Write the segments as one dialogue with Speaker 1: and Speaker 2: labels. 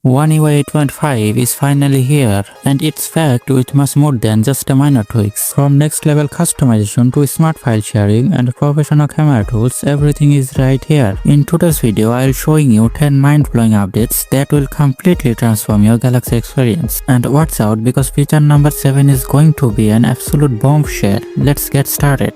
Speaker 1: One UI 8.5 is finally here, and it's packed with much more than just a minor tweaks. From next level customization to smart file sharing and professional camera tools, everything is right here. In today's video, I'll showing you 10 mind-blowing updates that will completely transform your Galaxy experience. And watch out, because feature number 7 is going to be an absolute bombshell. Let's get started.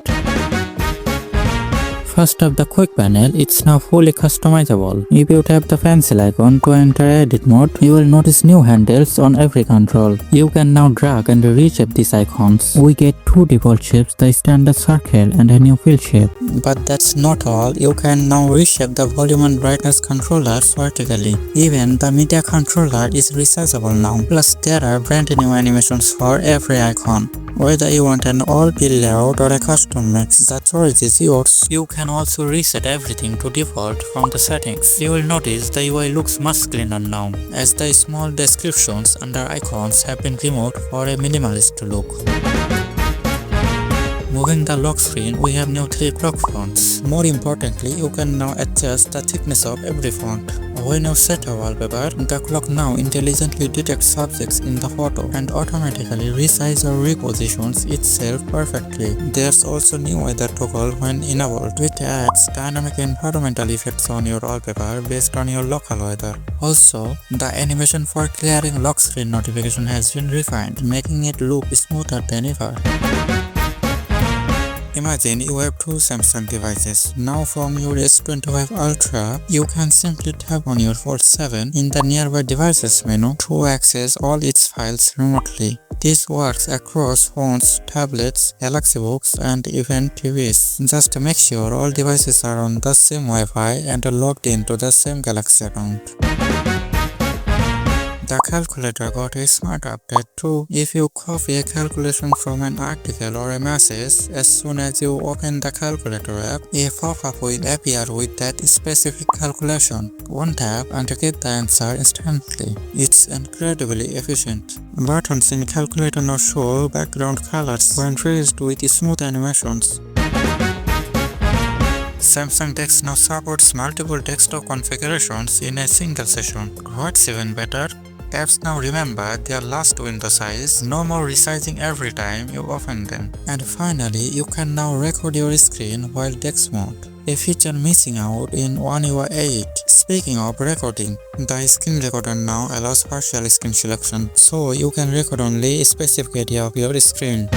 Speaker 1: First up, the quick panel. It's now fully customizable. If you tap the pencil icon to enter edit mode, you will notice new handles on every control. You can now drag and reshape these icons. We get two default shapes, the standard circle and a new fill shape. But that's not all. You can now reshape the volume and brightness controllers vertically. Even the media controller is resizable now. Plus, there are brand new animations for every icon. Whether you want an all-peel layout or a custom mix, the choice is yours. You can also reset everything to default from the settings. You will notice the UI looks much cleaner now, as the small descriptions under icons have been removed for a minimalist look. Moving the lock screen, we have new 3 block fonts. More importantly, you can now adjust the thickness of every font. When you set a wallpaper, the clock now intelligently detects objects in the photo and automatically resizes or repositions itself perfectly. There's also new weather toggle when enabled, which adds dynamic environmental effects on your wallpaper based on your local weather. Also, the animation for clearing lock screen notification has been refined, making it look smoother than ever. Imagine you have 2 Samsung devices. Now from your S25 Ultra, you can simply tap on your Fold 7 in the nearby devices menu to access all its files remotely. This works across phones, tablets, Galaxy Books and even TVs. Just make sure all devices are on the same Wi-Fi and are logged into the same Galaxy account. The calculator got a smart update too. If you copy a calculation from an article or a message, as soon as you open the calculator app, a pop-up will appear with that specific calculation. One tap and you get the answer instantly. It's incredibly efficient. Buttons in calculator now show background colors when raised with smooth animations. Samsung Dex now supports multiple desktop configurations in a single session. What's even better? Apps now remember their last window size, no more resizing every time you open them. And finally, you can now record your screen while Dex mode, a feature missing out in One UI 8. Speaking of recording, the screen recorder now allows partial screen selection, so you can record only a specific area of your screen.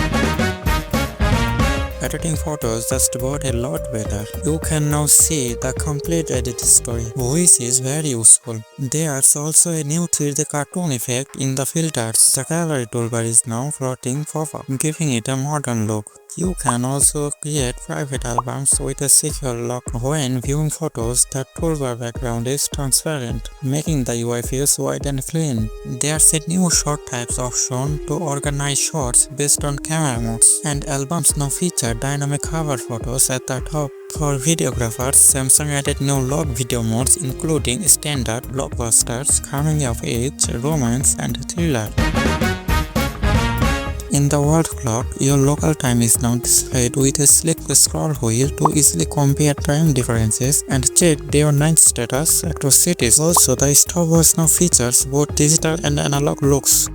Speaker 1: Editing photos just got a lot better. You can now see the complete edit story, which is very useful. There's also a new 3D cartoon effect in the filters. The gallery toolbar is now floating pop-up, giving it a modern look. You can also create private albums with a secure lock. When viewing photos, the toolbar background is transparent, making the UI feel wide and clean. There's a new shot types option to organize shots based on camera modes, and albums now feature dynamic cover photos at the top. For videographers, Samsung added new log video modes including standard, blockbusters, coming of age, romance, and thriller. In the world clock, your local time is now displayed with a slick scroll wheel to easily compare time differences and check day or night status across cities. Also, the stopwatch now features both digital and analog looks.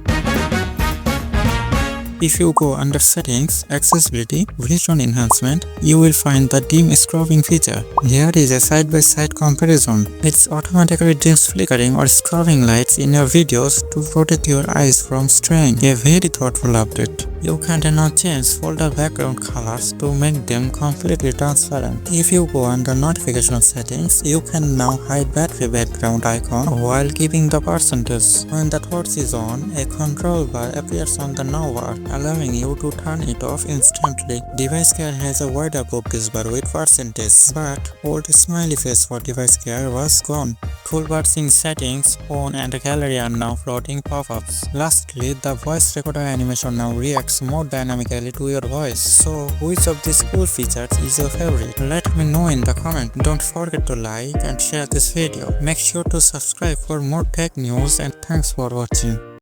Speaker 1: If you go under Settings, Accessibility, Vision Enhancement, you will find the dim scrolling feature. Here is a side-by-side comparison. It automatically dims flickering or scrolling lights in your videos to protect your eyes from strain. A very thoughtful update. You can now change folder background colors to make them completely transparent. If you go under Notification Settings, you can now hide battery background icon while keeping the percentage. When the torch is on, a control bar appears on the now bar, allowing you to turn it off instantly. Device care has a wider progress bar with percentage, but old smiley face for device care was gone. Toolbars in Settings, Phone and Gallery are now floating pop-ups. Lastly, the voice recorder animation now reacts more dynamically to your voice. So, which of these cool features is your favorite? Let me know in the comment. Don't forget to like and share this video. Make sure to subscribe for more tech news, and thanks for watching.